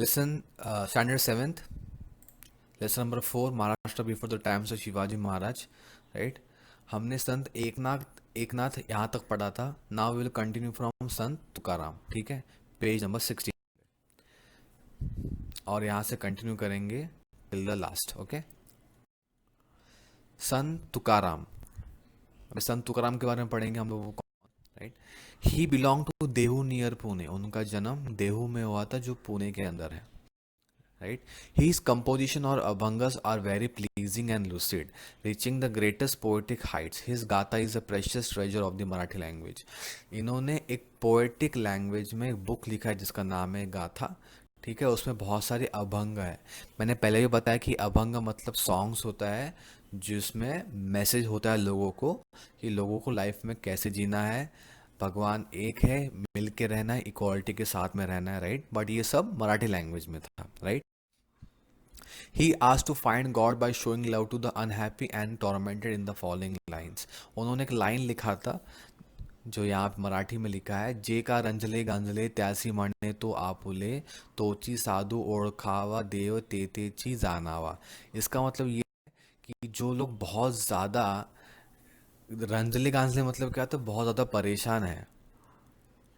Listen, standard seventh, lesson number 4, Maharashtra before the times of Shivaji Maharaj. Right. हमने संत एकनाथ यहाँ तक पढ़ा था. नाउ विल कंटिन्यू फ्रॉम संत तुकाराम. ठीक है, पेज नंबर 16 और यहाँ से कंटिन्यू करेंगे टिल द लास्ट. ओके. संत तुकाराम. संत तुकाराम के बारे में पढ़ेंगे हम लोगों को. Right. He belong to Dehu near Pune. उनका जन्म देहू में हुआ था जो पुणे के अंदर है. Right. His composition or abhangas are very pleasing and lucid, reaching the greatest poetic heights. His गाथा is a precious treasure of the Marathi language. इन्होंने एक पोएटिक लैंग्वेज में एक बुक लिखा है जिसका नाम है गाथा. ठीक है, उसमें बहुत सारे अभंग है. मैंने पहले भी बताया कि अभंग मतलब सॉन्ग्स होता है जिसमें मैसेज होता है लोगों को कि लोगों को लाइफ में कैसे जीना है, भगवान एक है, मिल के रहना है, इक्वालिटी के साथ में रहना है. राइट. बट ये सब मराठी लैंग्वेज में था. Right. He asked to find God by showing love to the unhappy and tormented in the following lines. उन्होंने एक लाइन लिखा था जो यहाँ पे मराठी में लिखा है. जे का रंजले गांजले त्यासी म्हणे तो आपुले तोची साधू ओळखावा देव तेची जानावा. इसका मतलब ये कि जो लोग बहुत ज़्यादा रंजले गांजले मतलब क्या, तो बहुत ज़्यादा परेशान है.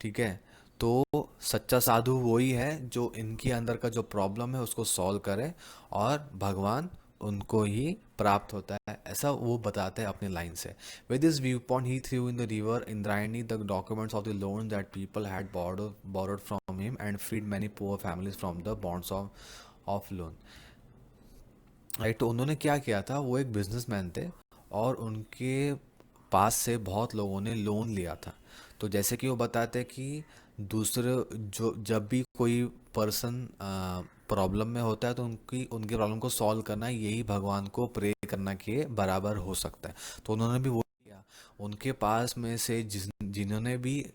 ठीक है, तो सच्चा साधु वही है जो इनके अंदर का जो प्रॉब्लम है उसको सॉल्व करे और भगवान उनको ही प्राप्त होता है, ऐसा वो बताते हैं अपने लाइन से. With this view point he threw in the river Indrayani the documents of the loan that people had borrowed from him and freed many poor families from the bonds of loan. Right. तो उन्होंने क्या किया था, वो एक businessman थे और उनके पास से बहुत लोगों ने लोन लिया था. तो जैसे कि वो बताते हैं कि दूसरे जो जब भी कोई पर्सन प्रॉब्लम में होता है तो उनकी प्रॉब्लम को सॉल्व करना यही भगवान को प्रे करना के बराबर हो सकता है. तो उन्होंने भी वो किया. उनके पास में से जिन्होंने भी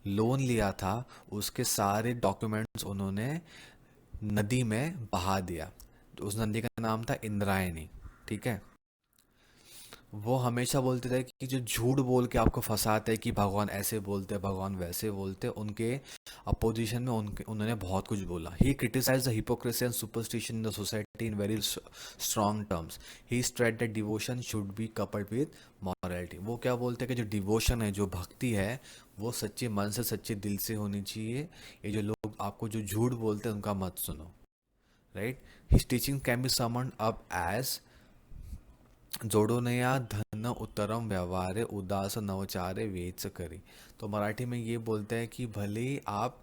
लोन लिया था उसके सारे डॉक्यूमेंट्स उन्होंने नदी में बहा दिया. उस नदी का नाम था इंद्रायणी. ठीक है. वो हमेशा बोलते थे कि जो झूठ बोल के आपको फंसाते हैं कि भगवान ऐसे बोलते हैं, भगवान वैसे बोलते हैं, उनके अपोजिशन में उन्होंने बहुत कुछ बोला. He criticise the hypocrisy and superstition in the society in very strong terms. He stated that devotion should be coupled with morality. वो क्या बोलते हैं कि जो डिवोशन है, जो भक्ति है, वो सच्चे मन से सच्चे दिल से होनी चाहिए. ये जो लोग आपको जो झूठ बोलते हैं उनका मत सुनो. Right. His teaching can be summed up as जोडोनया धन उत्तरम व्यवहारे उदास नवचारे वेच करी. तो मराठी में ये बोलते हैं कि भले ही आप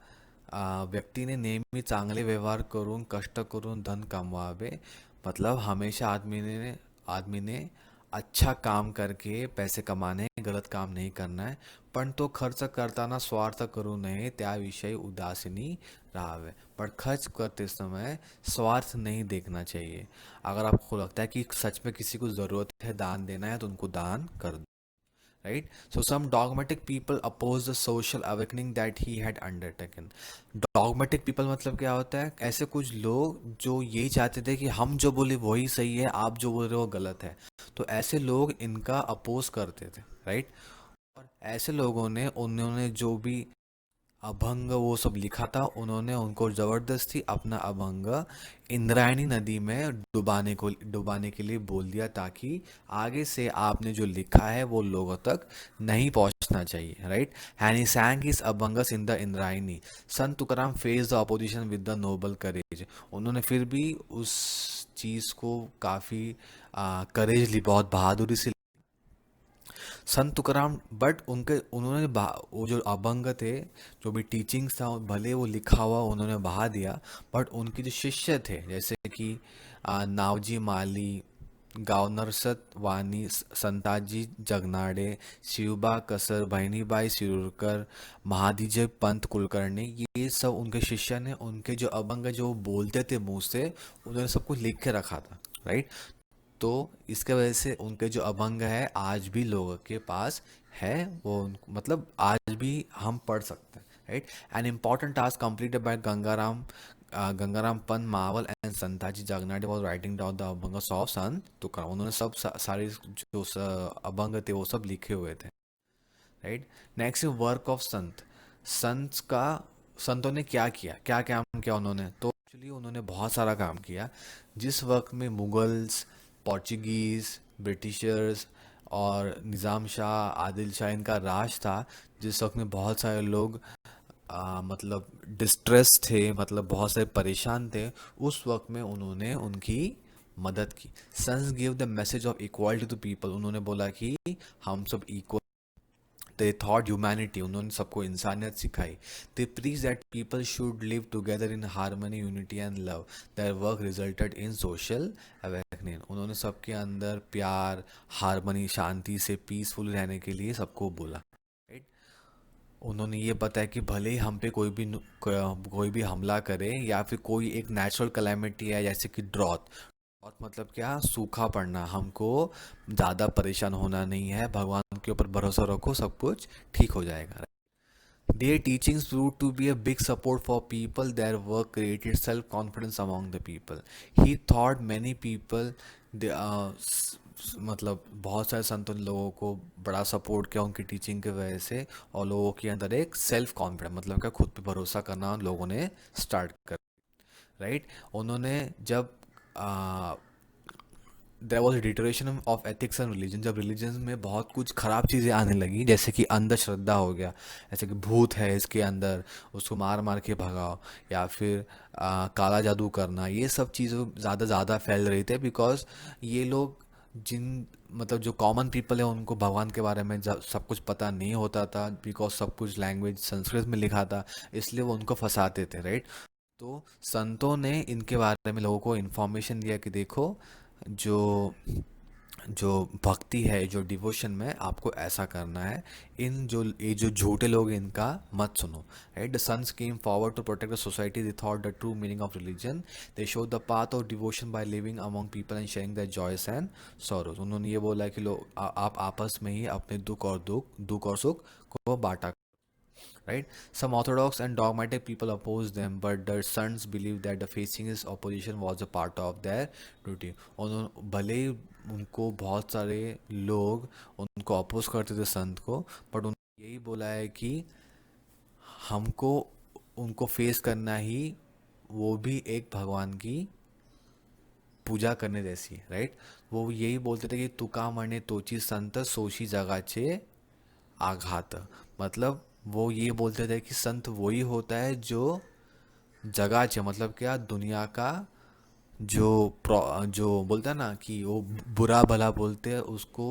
व्यक्तीने नेहमी चांगले व्यवहार करून कष्ट करून धन कमवावे. मतलब हमेशा आदमी ने अच्छा काम करके पैसे कमाने हैं, गलत काम नहीं करना है. पण तो खर्च करताना स्वार्थ करू नये त्याविषयी उदासीनी राहावे. पर खर्च करते समय स्वार्थ नहीं देखना चाहिए. अगर आपको लगता है कि सच में किसी को ज़रूरत है दान देना है तो उनको दान कर दो. Right. So some dogmatic people oppose the social awakening that he had undertaken. Dogmatic people मतलब क्या होता है, ऐसे कुछ लोग जो यही चाहते थे कि हम जो बोले वही सही है, आप जो बोल रहे हो गलत है. तो ऐसे लोग इनका अपोज करते थे. राइट. और ऐसे लोगों ने उन्होंने जो भी अभंग वो सब लिखा था, उन्होंने उनको जबरदस्ती अपना अभंग इंद्रायणी नदी में डुबाने के लिए बोल दिया ताकि आगे से आपने जो लिखा है वो लोगों तक नहीं पहुंचना चाहिए. Right. And he sang his abhangs in the Indrayani. Sant Tukaram face the opposition with the noble courage. उन्होंने फिर भी उस चीज को काफी करेज ली, बहुत बहादुरी से. संत तुकाराम बट उन्होंने वो जो अभंग थे, जो भी टीचिंग्स था, भले वो लिखा हुआ उन्होंने बहा दिया, बट उनके जो शिष्य थे जैसे कि नावजी माली, गावनरसत वाणी, संताजी जगनाडे, शिवबा कसर, बहिणीबाई सिरुरकर, महादिजय पंत कुलकर्णी, ये सब उनके शिष्य ने उनके जो अभंग जो बोलते थे मुंह से उन्होंने सब कुछ लिख के रखा था. राइट. तो इसके वजह से उनके जो अभंग है आज भी लोगों के पास है. वो मतलब आज भी हम पढ़ सकते हैं. Right. An important task completed by Gangaram Pant Mawal and Santaji Jagnade was writing down the abhang of Sant Tukaram. उन्होंने सब सारे जो अभंग थे वो सब लिखे हुए थे. राइट. नेक्स्ट वर्क ऑफ संत. संत का संतों ने क्या किया, क्या काम किया उन्होंने. तो एक्चुअली एक्चुअली उन्होंने बहुत सारा काम किया। जिस वक्त में मुगल्स, पोर्चुगीज़, ब्रिटिशर्स और निज़ाम शाह, आदिल शाह इनका राज था, जिस वक्त में बहुत सारे लोग मतलब डिस्ट्रेस थे, मतलब बहुत सारे परेशान थे, उस वक्त में उन्होंने उनकी मदद की। Saints give the message of equality to people, उन्होंने बोला कि हम सब इक्वल। दे थॉट ह्यूमैनिटी, उन्होंने सबको इंसानियत सिखाई। They preach that people should live together in harmony, unity and love. Their work resulted in social awakening, उन्होंने सबके अंदर प्यार, हार्मनी, शांति से पीसफुल रहने के लिए सबको बोला। राइट। उन्होंने ये बताया कि भले ही हम पे कोई भी हमला करे, या फिर कोई एक नेचुरल कैलेमिटी है जैसे कि ड्रॉथ। और मतलब क्या, सूखा पड़ना, हमको ज़्यादा परेशान होना नहीं है, भगवान के ऊपर भरोसा रखो, सब कुछ ठीक हो जाएगा। Their teachings proved to be a big support for people. Their work created self-confidence among the people. He thought many people, मतलब बहुत सारे संतों ने लोगों को बड़ा सपोर्ट किया उनकी टीचिंग की वजह से, और लोगों के अंदर एक सेल्फ कॉन्फिडेंस, मतलब क्या, खुद पे भरोसा करना लोगों ने स्टार्ट कर। राइट। उन्होंने जब there was deterioration of ethics and religion, जब रिलीजन में बहुत कुछ खराब चीज़ें आने लगी, जैसे कि अंधश्रद्धा हो गया, जैसे कि भूत है इसके अंदर, उसको मार मार के भगाओ, या फिर काला जादू करना, ये सब चीज़ें ज़्यादा फैल रही थे। बिकॉज ये लोग, जिन मतलब जो कॉमन पीपल है, उनको भगवान के बारे में सब कुछ पता नहीं होता था, बिकॉज सब कुछ लैंग्वेज संस्कृत में लिखा था, इसलिए वो उनको फंसाते थे। राइट। तो संतों ने इनके बारे में लोगों को इन्फॉर्मेशन दिया कि देखो, जो जो भक्ति है, जो डिवोशन में आपको ऐसा करना है, इन जो ये जो झूठे लोग हैं, इनका मत सुनो। Right. The saints came forward to protect the society. They taught the true meaning of religion. They show the path of devotion by living among people and sharing the joys and sorrows. उन्होंने ये बोला कि लोग आप आपस में ही अपने दुख और सुख को बांटा। Right? Some orthodox and dogmatic people oppose them, but the sons believe that the facing his opposition was a part of their duty. भले ही उनको बहुत सारे लोग उनको अपोज करते थे संत को, बट उन्होंने यही बोला है कि हमको उनको फेस करना ही, वो भी एक भगवान की पूजा करने जैसी है। राइट। वो यही बोलते थे कि तुका मरणे तोची संत सोशी जगाचे आघात। मतलब वो ये बोलते थे कि संत वही होता है जो जगाचे, मतलब क्या, दुनिया का जो जो बोलता है ना कि वो बुरा भला बोलते हैं उसको,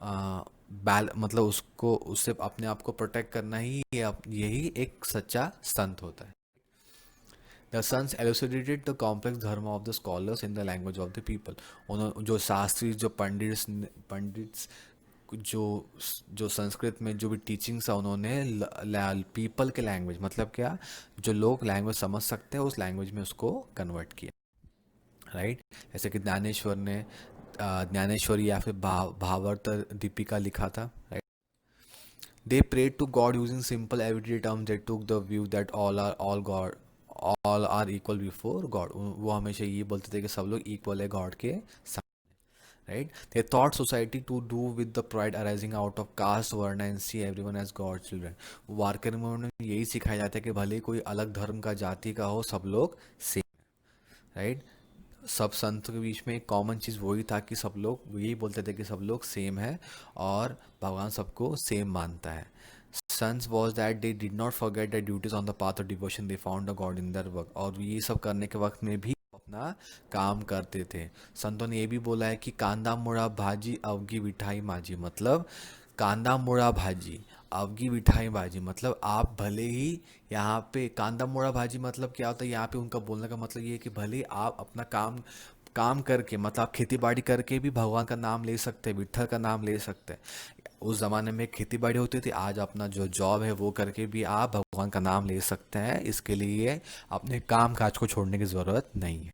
मतलब उसको, उससे अपने आप को प्रोटेक्ट करना ही यही एक सच्चा संत होता है। The sons elucidated the complex dharma of the scholars in the language of the people. उन्होंने जो शास्त्री, जो पंडित्स जो जो संस्कृत में जो भी टीचिंग्स है, उन्होंने पीपल के लैंग्वेज, मतलब क्या, जो लोग लैंग्वेज समझ सकते हैं, उस लैंग्वेज में उसको कन्वर्ट किया। राइट। जैसे कि ज्ञानेश्वर ने ज्ञानेश्वरी या फिर भावार्थ दीपिका लिखा था। Right. They prayed to God using simple everyday terms. They took the view that all are equal before God. वो हमेशा ये बोलते थे कि सब लोग इक्वल है गॉड के सामने। Right? They thought society to do with the pride arising out of caste, varna and see everyone as God's children. वारकरी में उन्हें यही सिखाया जाता है कि भले ही कोई अलग धर्म का, जाति का हो, सब लोग सेम। राइट। सब संत के बीच में एक कॉमन चीज़ वही था कि सब लोग यही बोलते थे कि सब लोग सेम है, और भगवान सबको सेम मानता है। Sons was that they did not forget their duties on the path of devotion. They found a God in their work. और ये सब करने के वक्त में भी अपना काम करते थे। संतों ने ये भी बोला है कि कांदा मुड़ा भाजी अवगी मिठाई माजी, मतलब कांदा मुड़ा भाजी अवगी मिठाई भाजी, मतलब आप भले ही यहाँ पे कांदा मुड़ा भाजी, मतलब क्या होता है यहाँ पे, उनका बोलने का मतलब ये है कि भले ही आप अपना काम काम करके, मतलब आप खेती बाड़ी करके भी भगवान का नाम ले सकते हैं, विट्ठल का नाम ले सकते हैं। उस ज़माने में खेती बाड़ी होती थी, आज अपना जो जॉब है वो करके भी आप भगवान का नाम ले सकते हैं। इसके लिए अपने काम काज को छोड़ने की ज़रूरत नहीं है।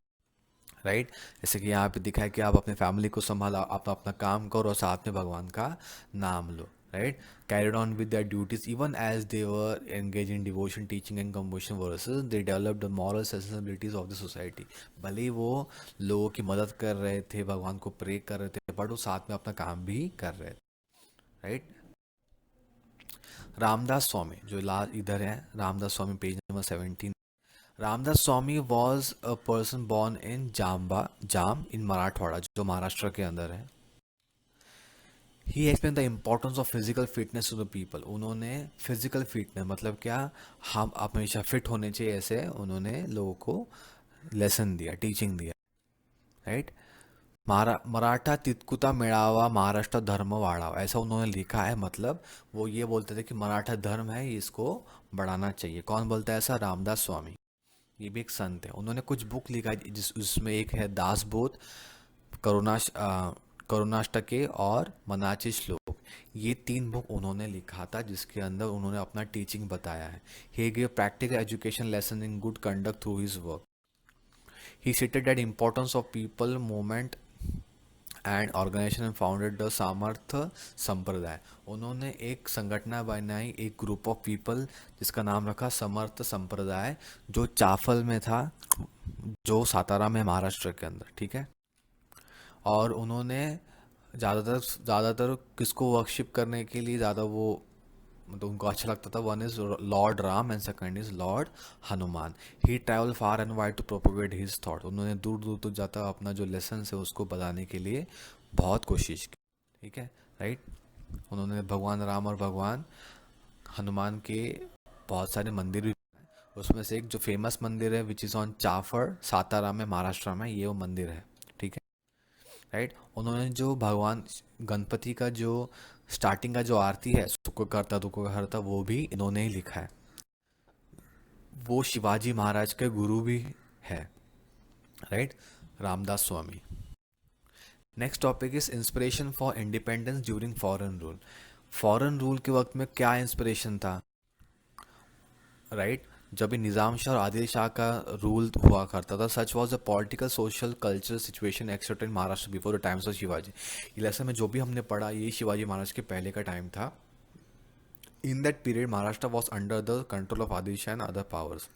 राइट। जैसे कि यहाँ पे दिखा है कि आप अपने फैमिली को संभाला, आप अपना काम करो और साथ में भगवान का नाम लो। Right. Carried on with their duties even as they were engaged in devotion, teaching and compassion verses. They developed the moral sensibilities of the society. भले ही वो लोगों की मदद कर रहे थे, भगवान को प्रे कर रहे थे, बट वो साथ में अपना काम भी कर रहे थे। राइट। रामदास स्वामी जो इधर है, Ramdas Swami page number 17। Ramdas Swami was a person born in Jamb in Marathwada, जो महाराष्ट्र के अंदर है। He explain the importance of physical fitness to the people. उन्होंने फिजिकल फिटनेस मतलब क्या, हम आप हमेशा फिट होने चाहिए, ऐसे उन्होंने लोगों को लेसन दिया, टीचिंग दिया, राइट। मराठा तितकुता मेळावा महाराष्ट्र धर्म वाढ़ावा, ऐसा उन्होंने लिखा है। मतलब वो ये बोलते थे कि मराठा धर्म है, इसको बढ़ाना चाहिए। कौन बोलता है ऐसा? रामदास स्वामी। ये भी एक संत है। उन्होंने कुछ बुक लिखा है, उसमें एक है दासबोध, करुणाश करुणाष्टके और मनाची श्लोक। ये तीन बुक उन्होंने लिखा था, जिसके अंदर उन्होंने अपना टीचिंग बताया है। He give practical education lesson in good conduct through his work. He stated that importance of people movement and organisation founded the Samarth Sampradaya. उन्होंने एक संगठना बनाई, एक ग्रुप ऑफ पीपल, जिसका नाम रखा समर्थ संप्रदाय, जो चाफल में था, जो सातारा में महाराष्ट्र के अंदर, ठीक है। और उन्होंने ज़्यादातर ज़्यादातर किसको वर्शिप करने के लिए ज़्यादा वो, मतलब उनको अच्छा लगता था, one is Lord Ram and second is Lord Hanuman. He travel far and wide to propagate his thought. उन्होंने दूर दूर तक जाता अपना जो लेसन है उसको बताने के लिए बहुत कोशिश की, ठीक है, राइट। उन्होंने भगवान राम और भगवान हनुमान के बहुत सारे मंदिर भी, उसमें से एक जो फेमस मंदिर है which is on Chaphal, Satara में, महाराष्ट्र में, ये वो मंदिर है, ठीक है, राइट। उन्होंने जो भगवान गणपति का जो स्टार्टिंग का जो आरती है, सुख करता दुख हरता, वो भी इन्होंने ही लिखा है। वो शिवाजी महाराज के गुरु भी है, right, Ramdas Swami. Next topic is inspiration for independence during foreign rule. Foreign rule के वक्त में क्या इंस्पिरेशन था, राइट। जब भी निज़ाम शाह और आदिल शाह का रूल हुआ करता था, सच was a political social cultural situation accept in Maharashtra before the times of Shivaji. ये लेसन में जो भी हमने पढ़ा, ये शिवाजी महाराज के पहले का टाइम था। In that period Maharashtra was under the control of Adil Shah and other powers.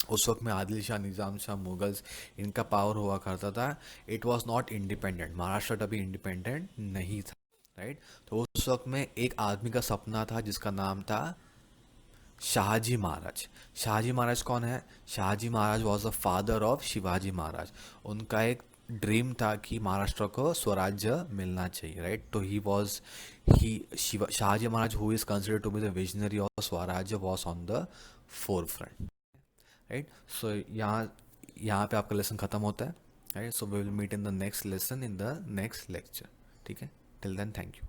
उस वक्त में आदिल शाह, निज़ाम शाह, मुगल्स, इनका पावर हुआ करता था। It was not independent, Maharashtra तभी इंडिपेंडेंट नहीं था, राइट। तो उस वक्त में एक आदमी का सपना था जिसका नाम था शाहजी महाराज। शाहजी महाराज कौन है? Shahaji Maharaj was the father of Shivaji Maharaj. उनका एक ड्रीम था कि महाराष्ट्र को स्वराज्य मिलना चाहिए, राइट। तो he Shahaji Maharaj, who is considered to be the visionary of Swarajya, was on the forefront, right. So यहाँ पे आपका लेसन खत्म होता है, right. So we will meet in the next lesson in the next lecture, ठीक है। Till then, thank you.